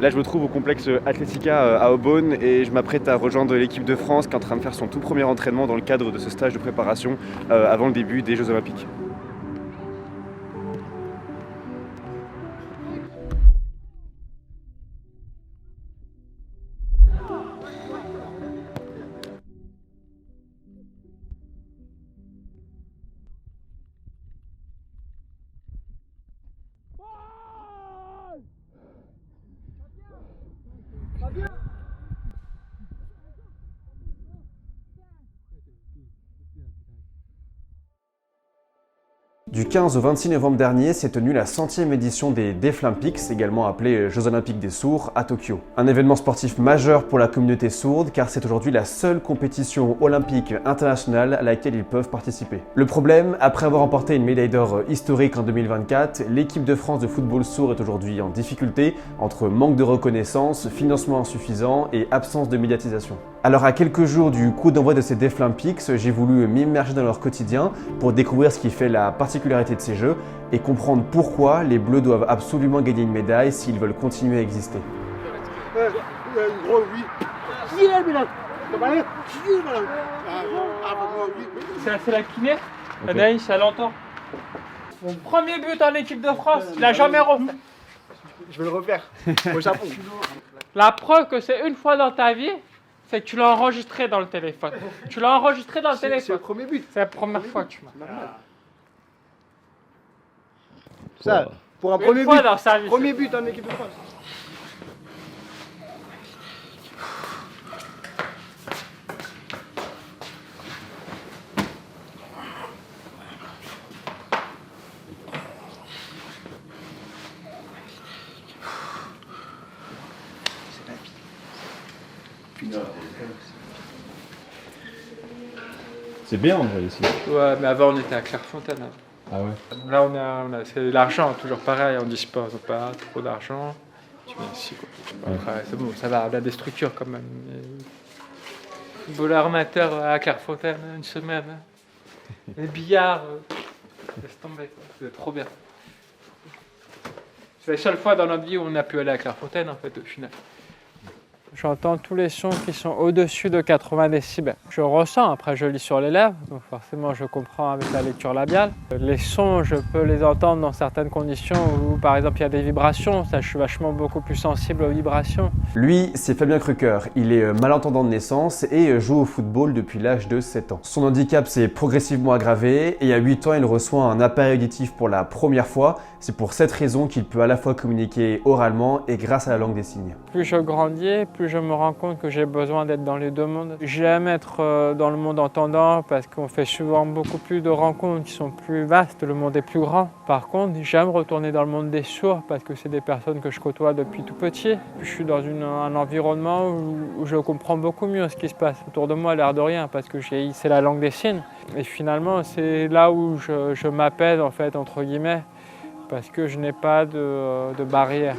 Là, je me trouve au complexe Atletica à Aubonne et je m'apprête à rejoindre l'équipe de France qui est en train de faire son tout premier entraînement dans le cadre de ce stage de préparation avant le début des Jeux Olympiques. Du 15 au 26 novembre dernier s'est tenue la 100e édition des Deaflympics, également appelés Jeux Olympiques des sourds, à Tokyo. Un événement sportif majeur pour la communauté sourde car c'est aujourd'hui la seule compétition olympique internationale à laquelle ils peuvent participer. Le problème, après avoir remporté une médaille d'or historique en 2024, l'équipe de France de football sourd est aujourd'hui en difficulté entre manque de reconnaissance, financement insuffisant et absence de médiatisation. Alors à quelques jours du coup d'envoi de ces Deaflympics, j'ai voulu m'immerger dans leur quotidien pour découvrir ce qui fait la particularité de ces jeux et comprendre pourquoi les Bleus doivent absolument gagner une médaille s'ils veulent continuer à exister. C'est la kiné, Anaïs, elle entend. Mon premier but en équipe de France, il n'a jamais refait. Je vais le refaire au Japon. La preuve que c'est une fois dans ta vie, c'est que tu l'as enregistré dans le téléphone. Tu l'as enregistré dans le téléphone. C'est le premier but. C'est la première fois que tu m'as. Ça, pour un premier fois but, dans sa vie. premier but en équipe de France. C'est bien en vrai ici. Ouais, mais avant on était à Clairefontaine. Ah ouais. Là on a c'est l'argent, toujours pareil, on dispose pas trop d'argent. Tu viens ici quoi. Après, c'est bon, ça va, on a des structures quand même. Footballeur amateur à Clairefontaine, une semaine. Les billards, laisse tomber quoi. C'est trop bien. C'est la seule fois dans notre vie où on a pu aller à Clairefontaine en fait au final. J'entends tous les sons qui sont au-dessus de 80 décibels. Je ressens, après je lis sur les lèvres, donc forcément je comprends avec la lecture labiale. Les sons, je peux les entendre dans certaines conditions où par exemple il y a des vibrations, ça je suis vachement beaucoup plus sensible aux vibrations. Lui, c'est Fabien Krucker. Il est malentendant de naissance et joue au football depuis l'âge de 7 ans. Son handicap s'est progressivement aggravé et à 8 ans, il reçoit un appareil auditif pour la première fois. C'est pour cette raison qu'il peut à la fois communiquer oralement et grâce à la langue des signes. Plus je grandis, plus je me rends compte que j'ai besoin d'être dans les deux mondes. J'aime être dans le monde entendant parce qu'on fait souvent beaucoup plus de rencontres qui sont plus vastes, le monde est plus grand. Par contre, j'aime retourner dans le monde des sourds parce que c'est des personnes que je côtoie depuis tout petit. Je suis dans un environnement où je comprends beaucoup mieux ce qui se passe autour de moi, l'air de rien, parce que c'est la langue des signes. Et finalement, c'est là où je m'apaise en fait, entre guillemets, parce que je n'ai pas de barrière.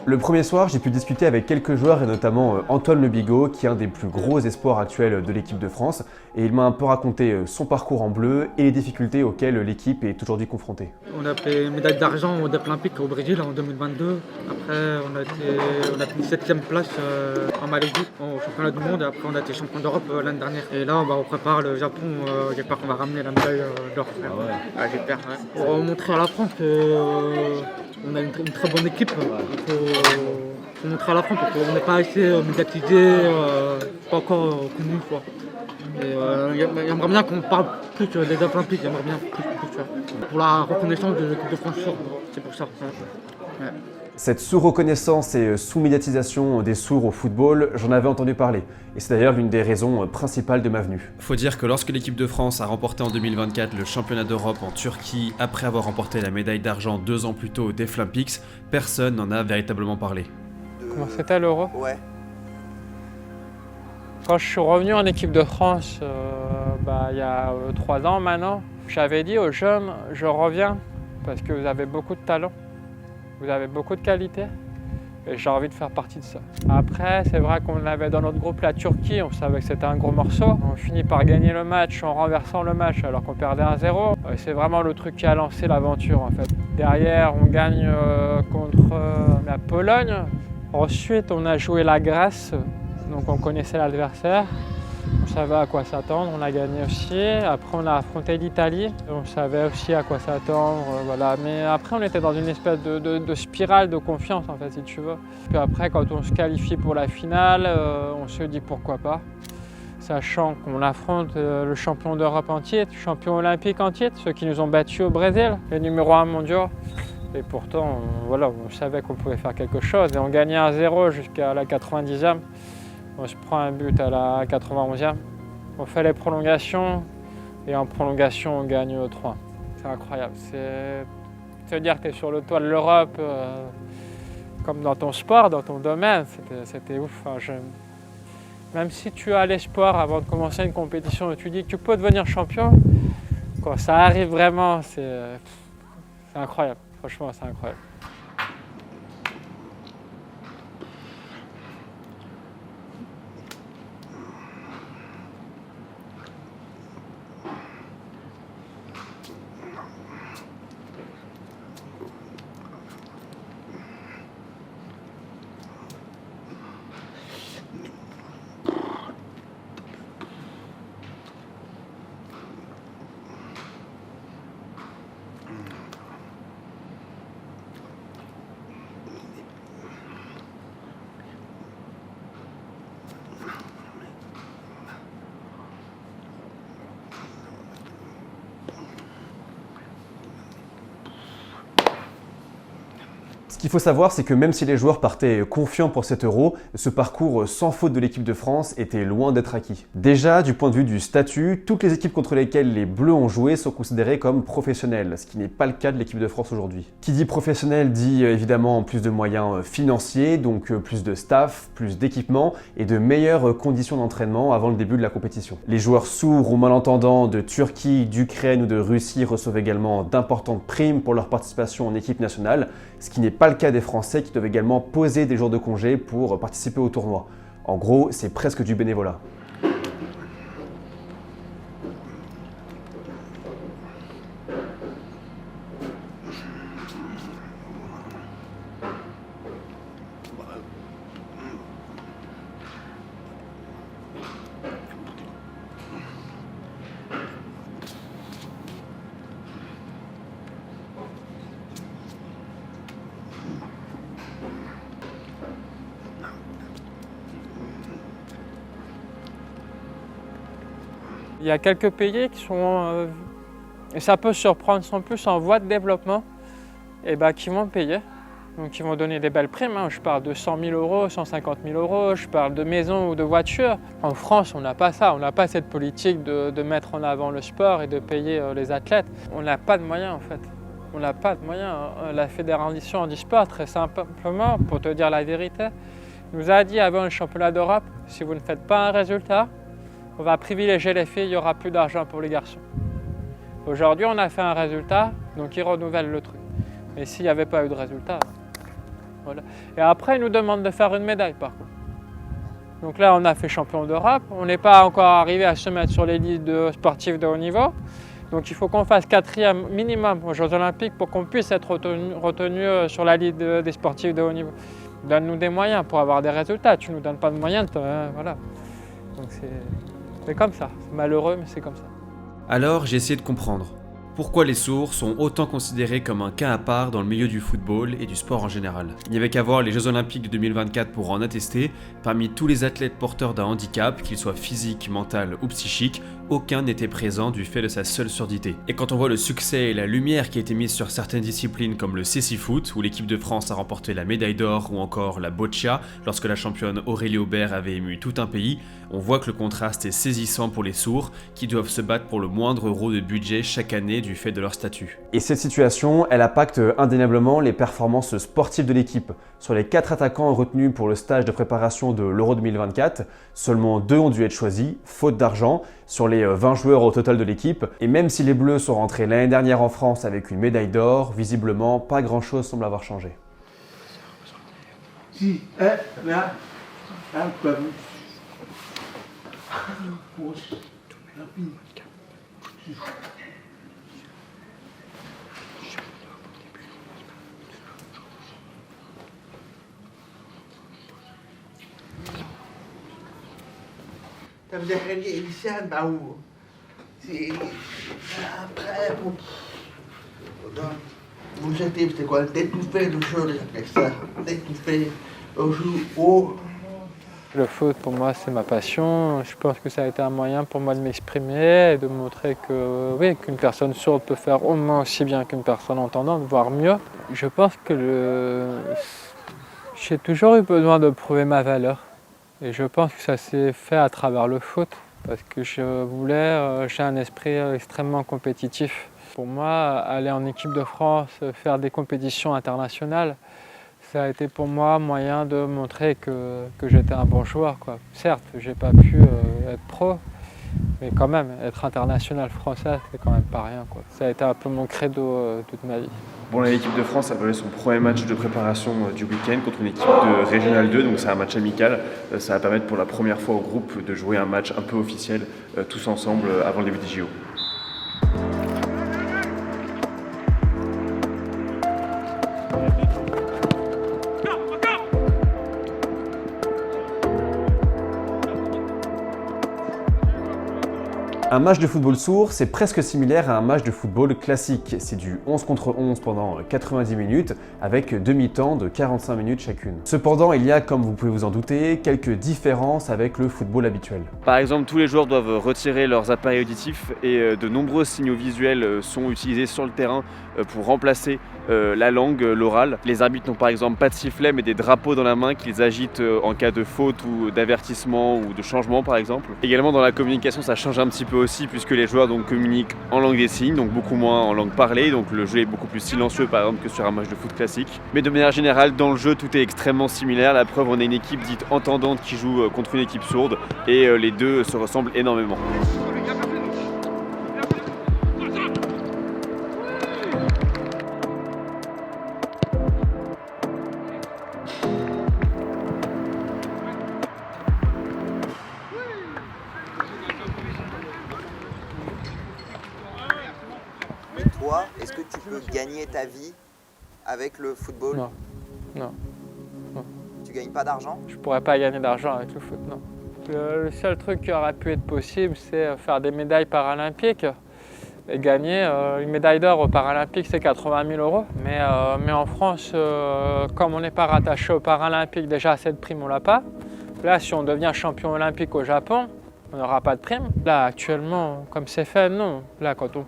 Le premier soir, j'ai pu discuter avec quelques joueurs et notamment Antoine Le Bigot, qui est un des plus gros espoirs actuels de l'équipe de France. Et il m'a un peu raconté son parcours en bleu et les difficultés auxquelles l'équipe est aujourd'hui confrontée. On a fait médaille d'argent aux Deaflympics au Brésil en 2022. Après, on a fini 7e place en Malaisie au championnat du monde. Et après, on a été champion d'Europe l'année dernière. Et là, on prépare le Japon. J'espère qu'on va ramener la médaille d'or. Ah ouais. Ah, j'espère. Ouais. Pour montrer à la France qu'on a une très bonne équipe. Il faut montrer à la France qu'on n'est pas assez médiatisé, pas encore connu. Quoi. J'aimerais bien qu'on parle plus des Deaflympics, j'aimerais bien plus. Pour la reconnaissance de l'équipe de France sourde, c'est pour ça. Ouais. Cette sous-reconnaissance et sous-médiatisation des sourds au football, j'en avais entendu parler. Et c'est d'ailleurs l'une des raisons principales de ma venue. Faut dire que lorsque l'équipe de France a remporté en 2024 le championnat d'Europe en Turquie, après avoir remporté la médaille d'argent 2 ans plus tôt aux Deaflympics, personne n'en a véritablement parlé. Comment c'était l'Euro ? Ouais. Quand je suis revenu en équipe de France, il y a 3 ans maintenant, j'avais dit aux jeunes, je reviens parce que vous avez beaucoup de talent, vous avez beaucoup de qualité, Et j'ai envie de faire partie de ça. Après, c'est vrai qu'on avait dans notre groupe la Turquie, on savait que c'était un gros morceau. On finit par gagner le match en renversant le match alors qu'on perdait 1-0. C'est vraiment le truc qui a lancé l'aventure en fait. Derrière, on gagne contre la Pologne. Ensuite, on a joué la Grèce, donc on connaissait l'adversaire. On savait à quoi s'attendre, on a gagné aussi. Après, on a affronté l'Italie, on savait aussi à quoi s'attendre. Voilà. Mais après, on était dans une espèce de spirale de confiance, en fait, si tu veux. Puis après, quand on se qualifie pour la finale, on se dit pourquoi pas. Sachant qu'on affronte le champion d'Europe en titre, champion olympique en titre, ceux qui nous ont battus au Brésil, les numéros 1 mondiaux. Et pourtant, voilà, on savait qu'on pouvait faire quelque chose. Et on gagnait 1-0 jusqu'à la 90e. On se prend un but à la 91e, on fait les prolongations et en prolongation on gagne 3. C'est incroyable, c'est te dire que tu es sur le toit de l'Europe comme dans ton sport, dans ton domaine, c'était ouf. Enfin, même si tu as l'espoir avant de commencer une compétition et tu dis que tu peux devenir champion, quand ça arrive vraiment, c'est incroyable, franchement c'est incroyable. Ce qu'il faut savoir, c'est que même si les joueurs partaient confiants pour cet Euro, ce parcours sans faute de l'équipe de France était loin d'être acquis. Déjà, du point de vue du statut, toutes les équipes contre lesquelles les Bleus ont joué sont considérées comme professionnelles, ce qui n'est pas le cas de l'équipe de France aujourd'hui. Qui dit professionnel dit évidemment plus de moyens financiers, donc plus de staff, plus d'équipements et de meilleures conditions d'entraînement avant le début de la compétition. Les joueurs sourds ou malentendants de Turquie, d'Ukraine ou de Russie reçoivent également d'importantes primes pour leur participation en équipe nationale, ce qui n'est pas le cas des Français qui doivent également poser des jours de congé pour participer au tournoi. En gros, c'est presque du bénévolat. Il y a quelques pays qui sont, et ça peut surprendre, sont plus en voie de développement, et qui vont payer. Donc ils vont donner des belles primes, hein. Je parle de 100 000 euros, 150 000 euros, je parle de maisons ou de voitures. En France, on n'a pas ça, on n'a pas cette politique de mettre en avant le sport et de payer les athlètes. On n'a pas de moyens en fait. On n'a pas de moyens. La Fédération handisport, très simplement, pour te dire la vérité, nous a dit avant le championnat d'Europe, si vous ne faites pas un résultat, on va privilégier les filles, il n'y aura plus d'argent pour les garçons. Aujourd'hui, on a fait un résultat, donc ils renouvellent le truc. Mais s'il n'y avait pas eu de résultat, voilà. Et après, ils nous demandent de faire une médaille par contre. Donc là, on a fait champion d'Europe, on n'est pas encore arrivé à se mettre sur les listes sportives de haut niveau. Donc il faut qu'on fasse 4e minimum aux Jeux Olympiques pour qu'on puisse être retenu sur la liste des sportifs de haut niveau. Donne-nous des moyens pour avoir des résultats, tu ne nous donnes pas de moyens, voilà. Donc c'est comme ça, c'est malheureux mais c'est comme ça. Alors j'ai essayé de comprendre pourquoi les sourds sont autant considérés comme un cas à part dans le milieu du football et du sport en général. Il n'y avait qu'à voir les Jeux Olympiques de 2024 pour en attester. Parmi tous les athlètes porteurs d'un handicap, qu'ils soient physiques, mental ou psychiques, aucun n'était présent du fait de sa seule surdité. Et quand on voit le succès et la lumière qui a été mise sur certaines disciplines comme le cécifoot, où l'équipe de France a remporté la médaille d'or, ou encore la boccia, lorsque la championne Aurélie Aubert avait ému tout un pays, on voit que le contraste est saisissant pour les sourds, qui doivent se battre pour le moindre euro de budget chaque année du fait de leur statut. Et cette situation, elle impacte indéniablement les performances sportives de l'équipe. Sur les 4 attaquants retenus pour le stage de préparation de l'Euro 2024, seulement 2 ont dû être choisis, faute d'argent, sur les 20 joueurs au total de l'équipe. Et même si les Bleus sont rentrés l'année dernière en France avec une médaille d'or, visiblement, pas grand-chose semble avoir changé. Si, là, comme. Ça veut dire qu'elle est lycéenne, bah où c'est après vous êtes, c'est quoi, d'étouffer le jeu, avec ça, d'étouffer au jeu haut. Le foot, pour moi, c'est ma passion. Je pense que ça a été un moyen pour moi de m'exprimer et de montrer que, oui, qu'une personne sourde peut faire au moins aussi bien qu'une personne entendante, voire mieux. Je pense que j'ai toujours eu besoin de prouver ma valeur. Et je pense que ça s'est fait à travers le foot, parce que j'ai un esprit extrêmement compétitif. Pour moi, aller en équipe de France, faire des compétitions internationales, ça a été pour moi un moyen de montrer que j'étais un bon joueur, quoi. Certes, j'ai pas pu être pro, mais quand même, être international français, c'est quand même pas rien, quoi. Ça a été un peu mon credo toute ma vie. Bon, l'équipe de France a joué son premier match de préparation du week-end contre une équipe de Régional 2, donc c'est un match amical. Ça va permettre pour la première fois au groupe de jouer un match un peu officiel, tous ensemble, avant le début des JO. Un match de football sourd, c'est presque similaire à un match de football classique. C'est du 11 contre 11 pendant 90 minutes, avec demi-temps de 45 minutes chacune. Cependant, il y a, comme vous pouvez vous en douter, quelques différences avec le football habituel. Par exemple, tous les joueurs doivent retirer leurs appareils auditifs et de nombreux signaux visuels sont utilisés sur le terrain pour remplacer la langue, l'oral. Les arbitres n'ont par exemple pas de sifflet mais des drapeaux dans la main qu'ils agitent en cas de faute ou d'avertissement ou de changement par exemple. Également dans la communication ça change un petit peu aussi puisque les joueurs donc communiquent en langue des signes, donc beaucoup moins en langue parlée, donc le jeu est beaucoup plus silencieux par exemple que sur un match de foot classique. Mais de manière générale dans le jeu tout est extrêmement similaire, la preuve on a une équipe dite entendante qui joue contre une équipe sourde et les deux se ressemblent énormément. Toi, est-ce que tu peux gagner ta vie avec le football? Non, non. Tu gagnes pas d'argent? Je pourrais pas gagner d'argent avec le foot, non. Le seul truc qui aurait pu être possible, c'est faire des médailles paralympiques et gagner une médaille d'or aux Paralympiques, c'est 80 000 €. Mais en France, comme on n'est pas rattaché aux Paralympiques, déjà cette prime on l'a pas. Là, si on devient champion olympique au Japon, on n'aura pas de prime. Là, actuellement, comme c'est fait, non. Là, quand on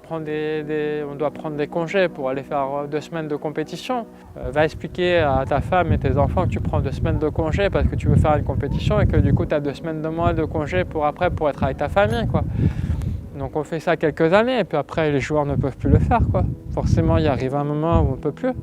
doit prendre des congés pour aller faire 2 semaines de compétition, va expliquer à ta femme et tes enfants que tu prends 2 semaines de congés parce que tu veux faire une compétition et que du coup, tu as 2 semaines de moins de congés pour être avec ta famille, quoi. Donc on fait ça quelques années et puis après, les joueurs ne peuvent plus le faire, quoi. Forcément, il arrive un moment où on ne peut plus.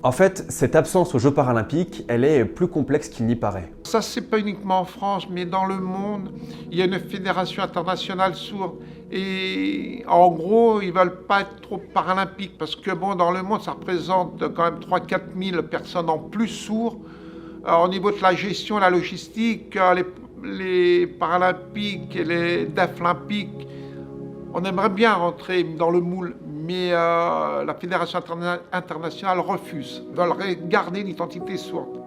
En fait, cette absence aux Jeux paralympiques, elle est plus complexe qu'il n'y paraît. Ça, c'est pas uniquement en France, mais dans le monde, il y a une fédération internationale sourde. Et en gros, ils veulent pas être trop paralympiques parce que bon, dans le monde, ça représente quand même 3-4 000 personnes en plus sourds. Alors, au niveau de la gestion, la logistique, les paralympiques et les déflympiques, on aimerait bien rentrer dans le moule. Mais la Fédération internationale refuse. Ils veulent garder l'identité sourde,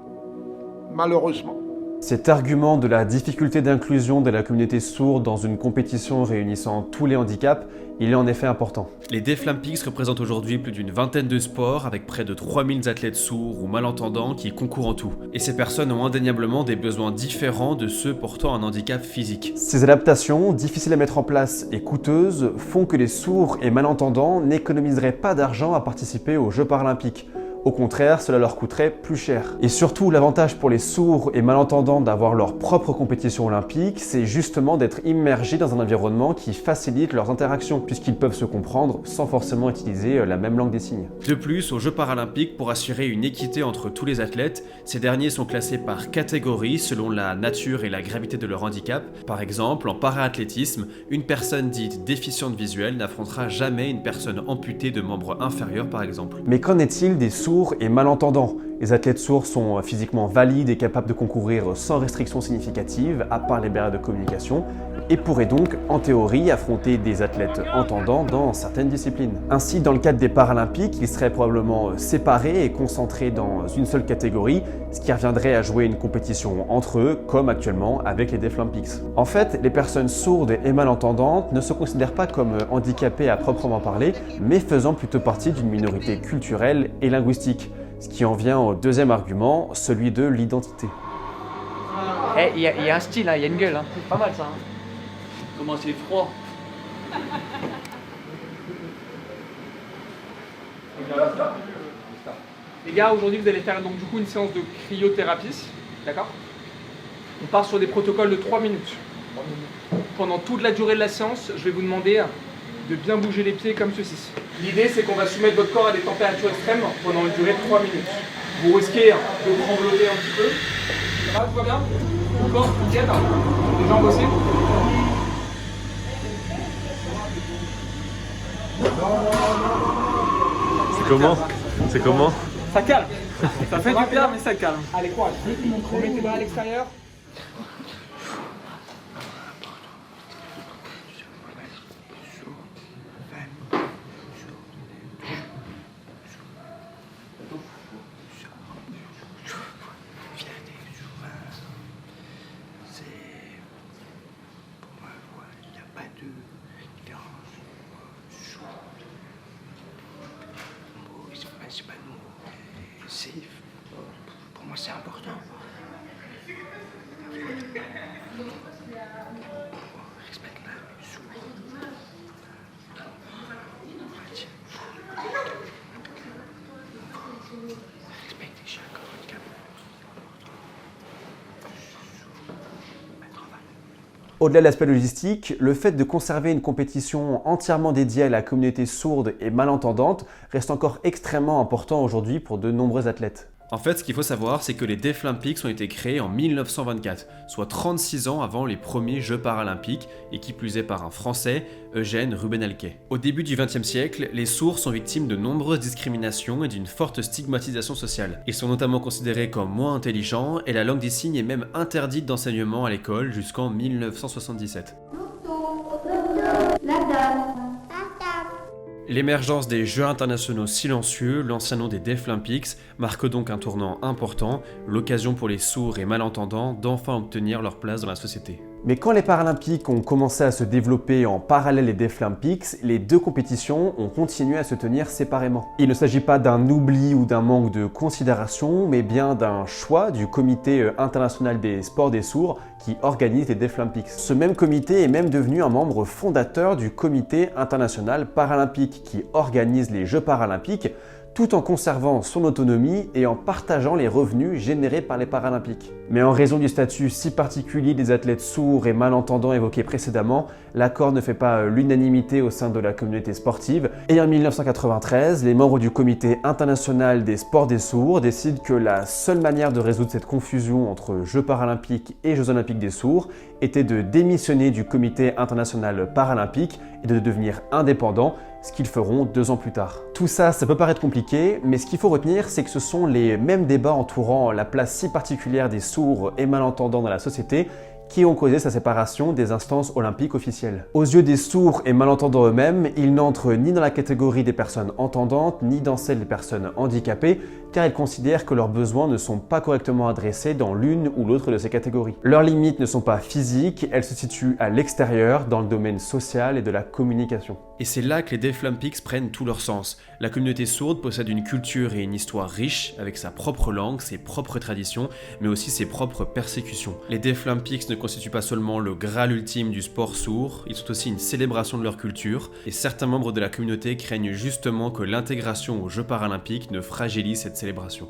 malheureusement. Cet argument de la difficulté d'inclusion de la communauté sourde dans une compétition réunissant tous les handicaps, il est en effet important. Les Deaflympics représentent aujourd'hui plus d'une vingtaine de sports avec près de 3000 athlètes sourds ou malentendants qui concourent en tout. Et ces personnes ont indéniablement des besoins différents de ceux portant un handicap physique. Ces adaptations, difficiles à mettre en place et coûteuses, font que les sourds et malentendants n'économiseraient pas d'argent à participer aux Jeux paralympiques. Au contraire, cela leur coûterait plus cher. Et surtout, l'avantage pour les sourds et malentendants d'avoir leur propre compétition olympique, c'est justement d'être immergés dans un environnement qui facilite leurs interactions, puisqu'ils peuvent se comprendre sans forcément utiliser la même langue des signes. De plus, aux Jeux paralympiques, pour assurer une équité entre tous les athlètes, ces derniers sont classés par catégorie selon la nature et la gravité de leur handicap. Par exemple, en para-athlétisme, une personne dite déficiente visuelle n'affrontera jamais une personne amputée de membres inférieurs par exemple. Mais qu'en est-il des sourds sourds et malentendants. Les athlètes sourds sont physiquement valides et capables de concourir sans restriction significative, à part les barrières de communication, et pourraient donc, en théorie, affronter des athlètes entendants dans certaines disciplines. Ainsi, dans le cadre des Paralympiques, ils seraient probablement séparés et concentrés dans une seule catégorie, ce qui reviendrait à jouer une compétition entre eux, comme actuellement avec les Deaflympics. En fait, les personnes sourdes et malentendantes ne se considèrent pas comme handicapées à proprement parler, mais faisant plutôt partie d'une minorité culturelle et linguistique. Ce qui en vient au deuxième argument, celui de l'identité. Il y a un style, il y a une gueule, c'est pas mal ça. Comment c'est froid. Les gars, aujourd'hui vous allez faire donc du coup une séance de cryothérapie, d'accord? On part sur des protocoles de 3 minutes. Pendant toute la durée de la séance, je vais vous demander de bien bouger les pieds comme ceci. L'idée c'est qu'on va soumettre votre corps à des températures extrêmes pendant une durée de 3 minutes. Vous risquez de trembloter un petit peu. Ça va, tout va bien? Le corps, nickel. Les jambes aussi. C'est comment Ça calme. Ça fait du bien mais ça calme. Allez, courage. Remettez les bras à l'extérieur. Pour moi, c'est important. Respecte-la, respecte chaque handicap. Au-delà de l'aspect logistique, le fait de conserver une compétition entièrement dédiée à la communauté sourde et malentendante reste encore extrêmement important aujourd'hui pour de nombreux athlètes. En fait, ce qu'il faut savoir, c'est que les Deaflympics ont été créés en 1924, soit 36 ans avant les premiers Jeux paralympiques, et qui plus est par un Français, Eugène Rubenalquet. Au début du XXe siècle, les sourds sont victimes de nombreuses discriminations et d'une forte stigmatisation sociale. Ils sont notamment considérés comme moins intelligents, et la langue des signes est même interdite d'enseignement à l'école jusqu'en 1977. L'émergence des Jeux internationaux silencieux, l'ancien nom des Deaflympics, marque donc un tournant important, l'occasion pour les sourds et malentendants d'enfin obtenir leur place dans la société. Mais quand les Paralympiques ont commencé à se développer en parallèle des Deaflympics, les deux compétitions ont continué à se tenir séparément. Il ne s'agit pas d'un oubli ou d'un manque de considération, mais bien d'un choix du Comité international des sports des sourds qui organise les Deaflympics. Ce même comité est même devenu un membre fondateur du Comité international paralympique qui organise les Jeux paralympiques, tout en conservant son autonomie et en partageant les revenus générés par les Paralympiques. Mais en raison du statut si particulier des athlètes sourds et malentendants évoqués précédemment, l'accord ne fait pas l'unanimité au sein de la communauté sportive, et en 1993, les membres du Comité international des sports des sourds décident que la seule manière de résoudre cette confusion entre Jeux paralympiques et Jeux olympiques des sourds était de démissionner du Comité international paralympique et de devenir indépendants, ce qu'ils feront 2 ans plus tard. Tout ça, ça peut paraître compliqué, mais ce qu'il faut retenir, c'est que ce sont les mêmes débats entourant la place si particulière des sourds et malentendants dans la société qui ont causé sa séparation des instances olympiques officielles. Aux yeux des sourds et malentendants eux-mêmes, ils n'entrent ni dans la catégorie des personnes entendantes, ni dans celle des personnes handicapées, car ils considèrent que leurs besoins ne sont pas correctement adressés dans l'une ou l'autre de ces catégories. Leurs limites ne sont pas physiques, elles se situent à l'extérieur, dans le domaine social et de la communication. Et c'est là que les Deaflympics prennent tout leur sens. La communauté sourde possède une culture et une histoire riche, avec sa propre langue, ses propres traditions, mais aussi ses propres persécutions. Les Deaflympics ne constituent pas seulement le Graal ultime du sport sourd, ils sont aussi une célébration de leur culture, et certains membres de la communauté craignent justement que l'intégration aux Jeux paralympiques ne fragilise cette célébration.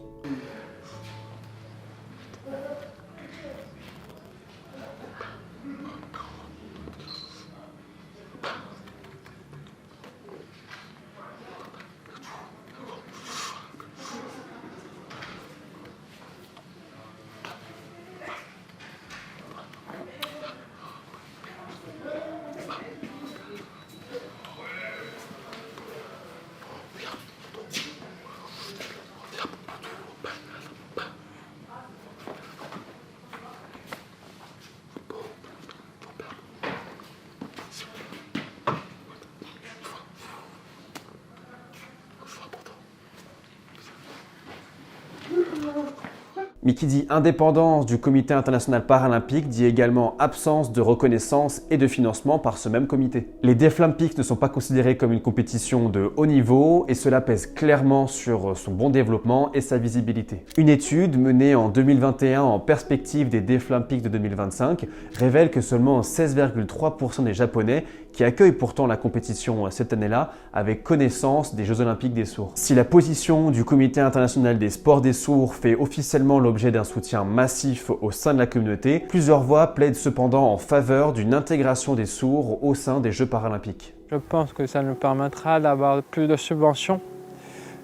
Mais qui dit indépendance du Comité international paralympique dit également absence de reconnaissance et de financement par ce même comité. Les Deaflympics ne sont pas considérés comme une compétition de haut niveau et cela pèse clairement sur son bon développement et sa visibilité. Une étude menée en 2021 en perspective des Deaflympics de 2025 révèle que seulement 16,3% des Japonais qui accueillent pourtant la compétition cette année-là avaient connaissance des Jeux Olympiques des sourds. Si la position du Comité international des sports des sourds fait officiellement l'objet d'un soutien massif au sein de la communauté, plusieurs voix plaident cependant en faveur d'une intégration des sourds au sein des Jeux paralympiques. Je pense que ça nous permettra d'avoir plus de subventions.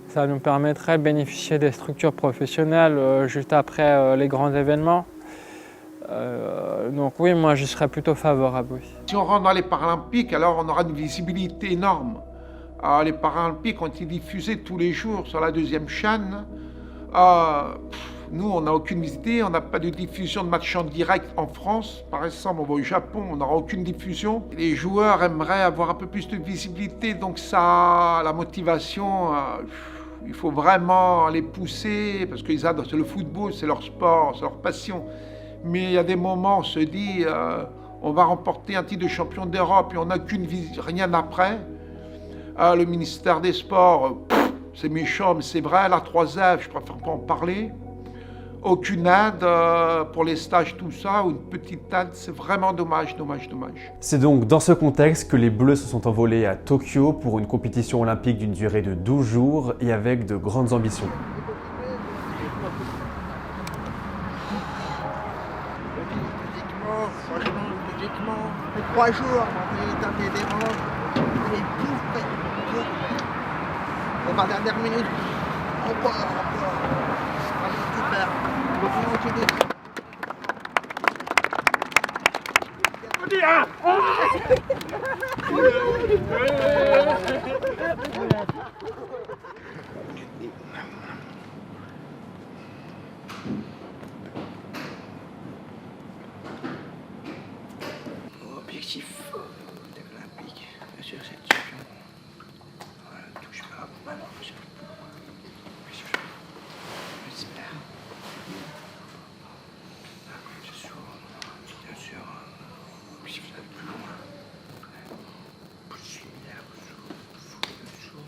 Ça nous permettrait de bénéficier des structures professionnelles juste après les grands événements. Donc oui, moi je serais plutôt favorable. Oui. Si on rentre dans les Paralympiques, alors on aura une visibilité énorme. Alors, les Paralympiques ont été diffusés tous les jours sur la 2e chaîne. Nous, on n'a aucune visibilité, on n'a pas de diffusion de matchs en direct en France. Par exemple, on va au Japon, on n'aura aucune diffusion. Les joueurs aimeraient avoir un peu plus de visibilité, donc ça, la motivation, il faut vraiment les pousser, parce qu'ils adorent, c'est le football, c'est leur sport, c'est leur passion. Mais il y a des moments, on se dit, on va remporter un titre de champion d'Europe et on n'a rien après. Le ministère des Sports, c'est méchant, mais c'est vrai, la 3F, je préfère pas en parler. Aucune aide pour les stages, tout ça, ou une petite aide, c'est vraiment dommage. C'est donc dans ce contexte que les Bleus se sont envolés à Tokyo pour une compétition olympique d'une durée de 12 jours et avec de grandes ambitions. Logiquement, 3 jours, on va taper des rangs, et pouf, on va dernière minute, encore, allez, super, on continue. Objectif olympique, bien sûr, c'est le champion. Voilà, touche pas, alors, j'espère. C'est sûr, bien sûr, si vous allez plus loin, plus similaire, plus chaud,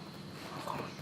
en France.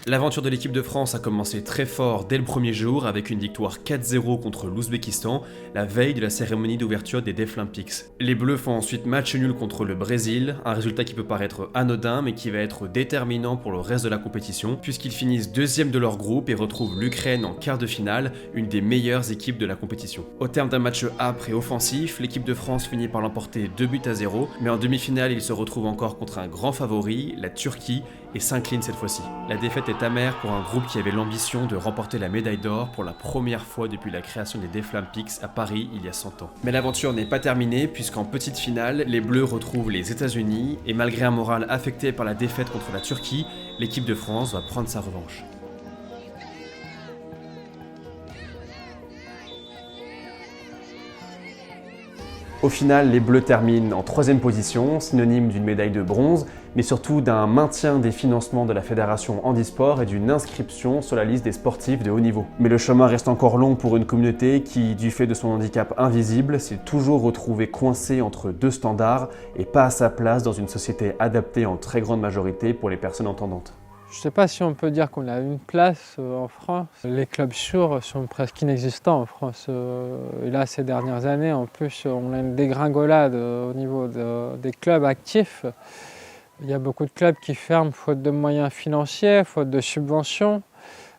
L'aventure de l'équipe de France a commencé très fort dès le premier jour avec une victoire 4-0 contre l'Ouzbékistan, la veille de la cérémonie d'ouverture des Deaflympics. Les Bleus font ensuite match nul contre le Brésil, un résultat qui peut paraître anodin mais qui va être déterminant pour le reste de la compétition puisqu'ils finissent 2e de leur groupe et retrouvent l'Ukraine en quart de finale, une des meilleures équipes de la compétition. Au terme d'un match âpre et offensif, l'équipe de France finit par l'emporter 2-0, mais en demi-finale ils se retrouvent encore contre un grand favori, la Turquie, et s'incline cette fois-ci. La défaite est amère pour un groupe qui avait l'ambition de remporter la médaille d'or pour la première fois depuis la création des Deaflympics à Paris il y a 100 ans. Mais l'aventure n'est pas terminée puisqu'en petite finale, les Bleus retrouvent les États-Unis et malgré un moral affecté par la défaite contre la Turquie, l'équipe de France va prendre sa revanche. Au final, les Bleus terminent en 3e position, synonyme d'une médaille de bronze, mais surtout d'un maintien des financements de la Fédération Handisport et d'une inscription sur la liste des sportifs de haut niveau. Mais le chemin reste encore long pour une communauté qui, du fait de son handicap invisible, s'est toujours retrouvée coincée entre 2 standards et pas à sa place dans une société adaptée en très grande majorité pour les personnes entendantes. Je ne sais pas si on peut dire qu'on a une place en France. Les clubs sourds sont presque inexistants en France. Et là, ces dernières années, en plus, on a une dégringolade au niveau des clubs actifs. Il y a beaucoup de clubs qui ferment faute de moyens financiers, faute de subventions,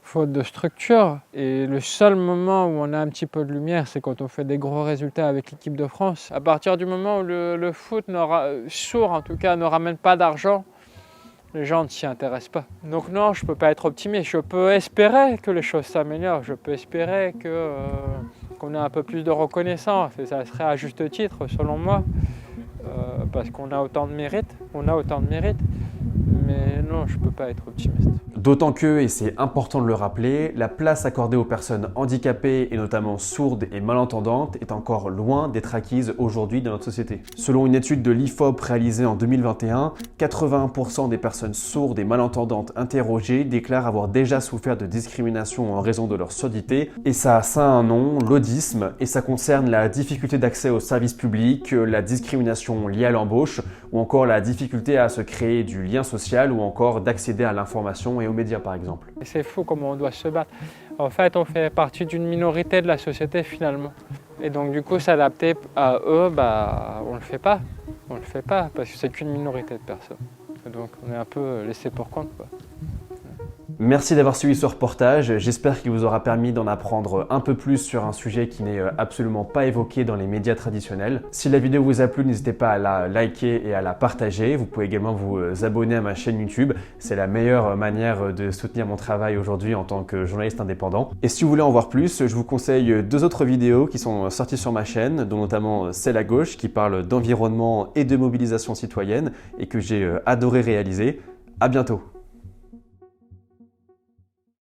faute de structure. Et le seul moment où on a un petit peu de lumière, c'est quand on fait des gros résultats avec l'équipe de France. À partir du moment où le foot sourd, en tout cas, ne ramène pas d'argent, les gens ne s'y intéressent pas. Donc non, je ne peux pas être optimiste. Je peux espérer que les choses s'améliorent. Je peux espérer qu'on ait un peu plus de reconnaissance. Et ça serait à juste titre, selon moi. Parce qu'on a autant de mérite. Mais non, je ne peux pas être optimiste. D'autant que, et c'est important de le rappeler, la place accordée aux personnes handicapées et notamment sourdes et malentendantes est encore loin d'être acquise aujourd'hui dans notre société. Selon une étude de l'IFOP réalisée en 2021, 81% des personnes sourdes et malentendantes interrogées déclarent avoir déjà souffert de discrimination en raison de leur surdité, et ça a un nom, l'audisme, et ça concerne la difficulté d'accès aux services publics, la discrimination liée à l'embauche, ou encore la difficulté à se créer du lien social, ou encore d'accéder à l'information et aux médias par exemple. C'est fou comment on doit se battre. En fait, on fait partie d'une minorité de la société finalement. Et donc du coup, s'adapter à eux, on le fait pas. On le fait pas parce que c'est qu'une minorité de personnes. Et donc on est un peu laissé pour compte, quoi. Merci d'avoir suivi ce reportage, j'espère qu'il vous aura permis d'en apprendre un peu plus sur un sujet qui n'est absolument pas évoqué dans les médias traditionnels. Si la vidéo vous a plu, n'hésitez pas à la liker et à la partager. Vous pouvez également vous abonner à ma chaîne YouTube, c'est la meilleure manière de soutenir mon travail aujourd'hui en tant que journaliste indépendant. Et si vous voulez en voir plus, je vous conseille 2 autres vidéos qui sont sorties sur ma chaîne, dont notamment celle à gauche qui parle d'environnement et de mobilisation citoyenne et que j'ai adoré réaliser. À bientôt.